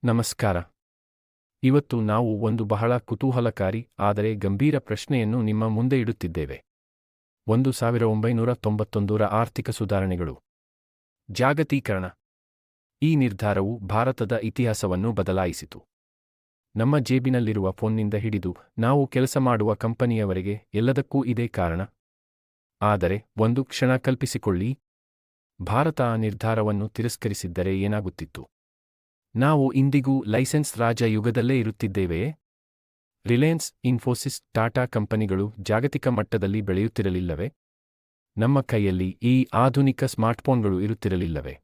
ನಮಸ್ಕಾರ. ಇವತ್ತು ನಾವು ಒಂದು ಬಹಳ ಕುತೂಹಲಕಾರಿ ಆದರೆ ಗಂಭೀರ ಪ್ರಶ್ನೆಯನ್ನು ನಿಮ್ಮ ಮುಂದೆ ಇಡುತ್ತಿದ್ದೇವೆ. 1991ರ ಆರ್ಥಿಕ ಸುಧಾರಣೆಗಳು. ಜಾಗತೀಕರಣ. ಈ ನಿರ್ಧಾರವು ಭಾರತದ ಇತಿಹಾಸವನ್ನು ಬದಲಾಯಿಸಿತು. ನಮ್ಮ ಜೇಬಿನಲ್ಲಿರುವ ಫೋನ್ನಿಂದ ಹಿಡಿದು ನಾವು ಕೆಲಸ ಮಾಡುವ ಕಂಪನಿಯವರೆಗೆ ಎಲ್ಲದಕ್ಕೂ ಇದೇ ಕಾರಣ. ಆದರೆ ಒಂದು ಕ್ಷಣ ಕಲ್ಪಿಸಿಕೊಳ್ಳಿ, ಭಾರತ ಆ ನಿರ್ಧಾರವನ್ನು ತಿರಸ್ಕರಿಸಿದ್ದರೆ ಏನಾಗುತ್ತಿತ್ತು? ನಾವು ಇಂದಿಗೂ ಲೈಸೆನ್ಸ್ ರಾಜ ಯುಗದಲ್ಲೇ ಇರುತ್ತಿದ್ದೇವೆಯೇ? ರಿಲಯನ್ಸ್, ಇನ್ಫೋಸಿಸ್, ಟಾಟಾ ಕಂಪನಿಗಳು ಜಾಗತಿಕ ಮಟ್ಟದಲ್ಲಿ ಬೆಳೆಯುತ್ತಿರಲಿಲ್ಲವೇ? ನಮ್ಮ ಕೈಯಲ್ಲಿ ಈ ಆಧುನಿಕ ಸ್ಮಾರ್ಟ್ಫೋನ್ಗಳು ಇರುತ್ತಿರಲಿಲ್ಲವೇ?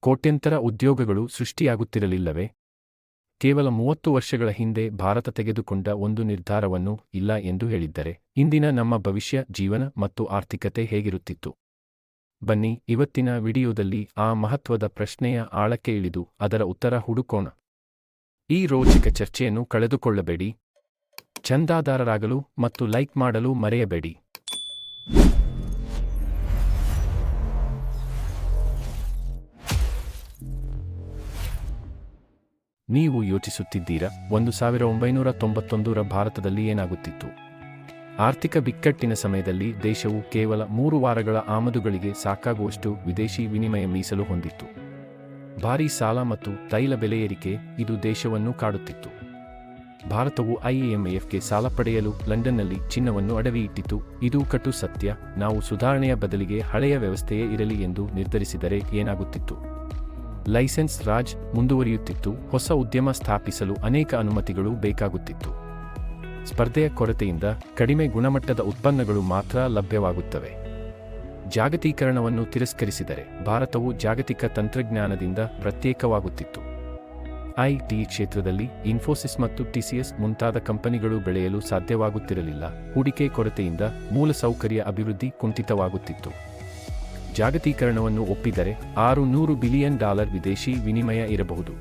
ಕೋಟ್ಯಂತರ ಉದ್ಯೋಗಗಳು ಸೃಷ್ಟಿಯಾಗುತ್ತಿರಲಿಲ್ಲವೇ? ಕೇವಲ 30 ವರ್ಷಗಳ ಹಿಂದೆ ಭಾರತ ತೆಗೆದುಕೊಂಡ ಒಂದು ನಿರ್ಧಾರವನ್ನು ಇಲ್ಲ ಎಂದು ಹೇಳಿದ್ದರೆ ಇಂದಿನ ನಮ್ಮ ಭವಿಷ್ಯ, ಜೀವನ ಮತ್ತು ಆರ್ಥಿಕತೆ ಹೇಗಿರುತ್ತಿತ್ತು? ಬನ್ನಿ, ಇವತ್ತಿನ ವಿಡಿಯೋದಲ್ಲಿ ಆ ಮಹತ್ವದ ಪ್ರಶ್ನೆಯ ಆಳಕ್ಕೆ ಇಳಿದು ಅದರ ಉತ್ತರ ಹುಡುಕೋಣ. ಈ ರೋಚಕ ಚರ್ಚೆಯನ್ನು ಕಳೆದುಕೊಳ್ಳಬೇಡಿ. ಚಂದಾದಾರರಾಗಲು ಮತ್ತು ಲೈಕ್ ಮಾಡಲು ಮರೆಯಬೇಡಿ. ನೀವು ಯೋಚಿಸುತ್ತಿದ್ದೀರಾ, 1991ರ ಭಾರತದಲ್ಲಿ ಏನಾಗುತ್ತಿತ್ತು? ಆರ್ಥಿಕ ಬಿಕ್ಕಟ್ಟಿನ ಸಮಯದಲ್ಲಿ ದೇಶವು ಕೇವಲ 3 ವಾರಗಳ ಆಮದುಗಳಿಗೆ ಸಾಕಾಗುವಷ್ಟು ವಿದೇಶಿ ವಿನಿಮಯ ಮೀಸಲು ಹೊಂದಿತ್ತು. ಭಾರೀ ಸಾಲ ಮತ್ತು ತೈಲ ಬೆಲೆ ಏರಿಕೆ ಇದು ದೇಶವನ್ನು ಕಾಡುತ್ತಿತ್ತು. ಭಾರತವು IMFಗೆ ಸಾಲ ಪಡೆಯಲು ಲಂಡನ್ನಲ್ಲಿ ಚಿನ್ನವನ್ನು ಅಡವಿಯಿಟ್ಟಿತು. ಇದು ಕಟು ಸತ್ಯ. ನಾವು ಸುಧಾರಣೆಯ ಬದಲಿಗೆ ಹಳೆಯ ವ್ಯವಸ್ಥೆಯೇ ಇರಲಿ ಎಂದು ನಿರ್ಧರಿಸಿದರೆ ಏನಾಗುತ್ತಿತ್ತು? ಲೈಸೆನ್ಸ್ ರಾಜ್ ಮುಂದುವರಿಯುತ್ತಿತ್ತು. ಹೊಸ ಉದ್ಯಮ ಸ್ಥಾಪಿಸಲು ಅನೇಕ ಅನುಮತಿಗಳು ಬೇಕಾಗುತ್ತಿತ್ತು. ಸ್ಪರ್ಧೆಯ ಕೊರತೆಯಿಂದ ಕಡಿಮೆ ಗುಣಮಟ್ಟದ ಉತ್ಪನ್ನಗಳು ಮಾತ್ರ ಲಭ್ಯವಾಗುತ್ತವೆ. ಜಾಗತೀಕರಣವನ್ನು ತಿರಸ್ಕರಿಸಿದರೆ ಭಾರತವು ಜಾಗತಿಕ ತಂತ್ರಜ್ಞಾನದಿಂದ ಪ್ರತ್ಯೇಕವಾಗುತ್ತಿತ್ತು. IT ಕ್ಷೇತ್ರದಲ್ಲಿ ಇನ್ಫೋಸಿಸ್ ಮತ್ತು TCS ಮುಂತಾದ ಕಂಪನಿಗಳು ಬೆಳೆಯಲು ಸಾಧ್ಯವಾಗುತ್ತಿರಲಿಲ್ಲ. ಹೂಡಿಕೆ ಕೊರತೆಯಿಂದ ಮೂಲಸೌಕರ್ಯ ಅಭಿವೃದ್ಧಿ ಕುಂಠಿತವಾಗುತ್ತಿತ್ತು. ಜಾಗತೀಕರಣವನ್ನು ಒಪ್ಪಿದರೆ $600 ಬಿಲಿಯನ್ ವಿದೇಶಿ ವಿನಿಮಯ ಇರಬಹುದು.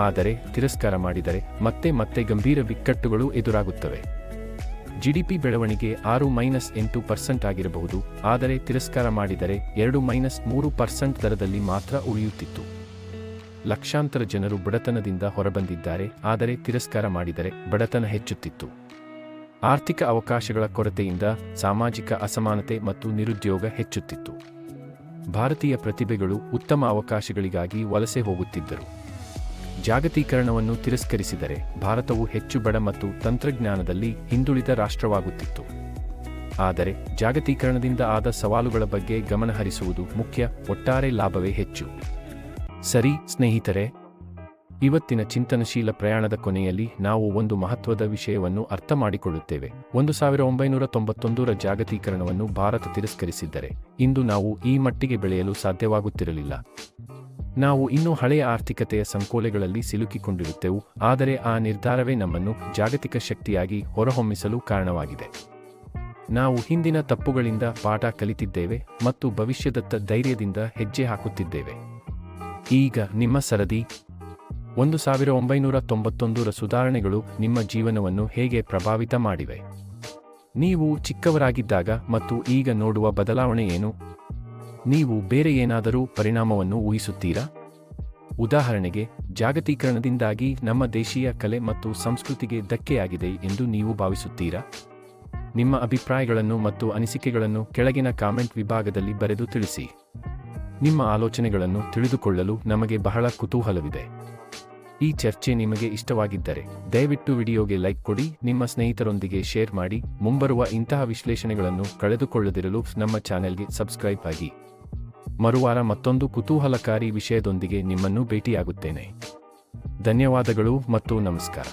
ಆದರೆ ತಿರಸ್ಕಾರ ಮಾಡಿದರೆ ಮತ್ತೆ ಗಂಭೀರ ಬಿಕ್ಕಟ್ಟುಗಳು ಎದುರಾಗುತ್ತವೆ. GDP ಬೆಳವಣಿಗೆ 6-8% ಆಗಿರಬಹುದು, ಆದರೆ ತಿರಸ್ಕಾರ ಮಾಡಿದರೆ 2-3% ದರದಲ್ಲಿ ಮಾತ್ರ ಉಳಿಯುತ್ತಿತ್ತು. ಲಕ್ಷಾಂತರ ಜನರು ಬಡತನದಿಂದ ಹೊರಬಂದಿದ್ದಾರೆ, ಆದರೆ ತಿರಸ್ಕಾರ ಮಾಡಿದರೆ ಬಡತನ ಹೆಚ್ಚುತ್ತಿತ್ತು. ಆರ್ಥಿಕ ಅವಕಾಶಗಳ ಕೊರತೆಯಿಂದ ಸಾಮಾಜಿಕ ಅಸಮಾನತೆ ಮತ್ತು ನಿರುದ್ಯೋಗ ಹೆಚ್ಚುತ್ತಿತ್ತು. ಭಾರತೀಯ ಪ್ರತಿಭೆಗಳು ಉತ್ತಮ ಅವಕಾಶಗಳಿಗಾಗಿ ವಲಸೆ ಹೋಗುತ್ತಿದ್ದರು. ಜಾಗತೀಕರಣವನ್ನು ತಿರಸ್ಕರಿಸಿದರೆ ಭಾರತವು ಹೆಚ್ಚು ಬಡ ಮತ್ತು ತಂತ್ರಜ್ಞಾನದಲ್ಲಿ ಹಿಂದುಳಿದ ರಾಷ್ಟ್ರವಾಗುತ್ತಿತ್ತು. ಆದರೆ ಜಾಗತೀಕರಣದಿಂದ ಆದ ಸವಾಲುಗಳ ಬಗ್ಗೆ ಗಮನಹರಿಸುವುದು ಮುಖ್ಯ. ಒಟ್ಟಾರೆ ಲಾಭವೇ ಹೆಚ್ಚು. ಸರಿ ಸ್ನೇಹಿತರೆ, ಇವತ್ತಿನ ಚಿಂತನಶೀಲ ಪ್ರಯಾಣದ ಕೊನೆಯಲ್ಲಿ ನಾವು ಒಂದು ಮಹತ್ವದ ವಿಷಯವನ್ನು ಅರ್ಥಮಾಡಿಕೊಳ್ಳುತ್ತೇವೆ. 1991ರ ಜಾಗತೀಕರಣವನ್ನು ಭಾರತ ತಿರಸ್ಕರಿಸಿದ್ದರೆ ಇಂದು ನಾವು ಈ ಮಟ್ಟಿಗೆ ಬೆಳೆಯಲು ಸಾಧ್ಯವಾಗುತ್ತಿರಲಿಲ್ಲ. ನಾವು ಇನ್ನೂ ಹಳೆಯ ಆರ್ಥಿಕತೆಯ ಸಂಕೋಲೆಗಳಲ್ಲಿ ಸಿಲುಕಿಕೊಂಡಿರುತ್ತೆವು. ಆದರೆ ಆ ನಿರ್ಧಾರವೇ ನಮ್ಮನ್ನು ಜಾಗತಿಕ ಶಕ್ತಿಯಾಗಿ ಹೊರಹೊಮ್ಮಿಸಲು ಕಾರಣವಾಗಿದೆ. ನಾವು ಹಿಂದಿನ ತಪ್ಪುಗಳಿಂದ ಪಾಠ ಕಲಿತಿದ್ದೇವೆ ಮತ್ತು ಭವಿಷ್ಯದತ್ತ ಧೈರ್ಯದಿಂದ ಹೆಜ್ಜೆ ಹಾಕುತ್ತಿದ್ದೇವೆ. ಈಗ ನಿಮ್ಮ ಸರದಿ. 1991ರ ಸುಧಾರಣೆಗಳು ನಿಮ್ಮ ಜೀವನವನ್ನು ಹೇಗೆ ಪ್ರಭಾವಿತ ಮಾಡಿವೆ? ನೀವು ಚಿಕ್ಕವರಾಗಿದ್ದಾಗ ಮತ್ತು ಈಗ ನೋಡುವ ಬದಲಾವಣೆ ಏನು? ನೀವು ಬೇರೆ ಏನಾದರೂ ಪರಿಣಾಮವನ್ನು ಊಹಿಸುತ್ತೀರಾ? ಉದಾಹರಣೆಗೆ, ಜಾಗತೀಕರಣದಿಂದಾಗಿ ನಮ್ಮ ದೇಶೀಯ ಕಲೆ ಮತ್ತು ಸಂಸ್ಕೃತಿಗೆ ಧಕ್ಕೆಯಾಗಿದೆ ಎಂದು ನೀವು ಭಾವಿಸುತ್ತೀರಾ? ನಿಮ್ಮ ಅಭಿಪ್ರಾಯಗಳನ್ನು ಮತ್ತು ಅನಿಸಿಕೆಗಳನ್ನು ಕೆಳಗಿನ ಕಾಮೆಂಟ್ ವಿಭಾಗದಲ್ಲಿ ಬರೆದು ತಿಳಿಸಿ. ನಿಮ್ಮ ಆಲೋಚನೆಗಳನ್ನು ತಿಳಿದುಕೊಳ್ಳಲು ನಮಗೆ ಬಹಳ ಕುತೂಹಲವಿದೆ. ಈ ಚರ್ಚೆ ನಿಮಗೆ ಇಷ್ಟವಾಗಿದ್ದರೆ ದಯವಿಟ್ಟು ವಿಡಿಯೋಗೆ ಲೈಕ್ ಕೊಡಿ, ನಿಮ್ಮ ಸ್ನೇಹಿತರೊಂದಿಗೆ ಶೇರ್ ಮಾಡಿ. ಮುಂಬರುವ ಇಂತಹ ವಿಶ್ಲೇಷಣೆಗಳನ್ನು ಕಳೆದುಕೊಳ್ಳದಿರಲು ನಮ್ಮ ಚಾನೆಲ್ಗೆ ಸಬ್ಸ್ಕ್ರೈಬ್ ಆಗಿ. ಮರುವಾರ ಮತ್ತೊಂದು ಕುತೂಹಲಕಾರಿ ವಿಷಯದೊಂದಿಗೆ ನಿಮ್ಮನ್ನು ಭೇಟಿಯಾಗುತ್ತೇನೆ. ಧನ್ಯವಾದಗಳು ಮತ್ತು ನಮಸ್ಕಾರ.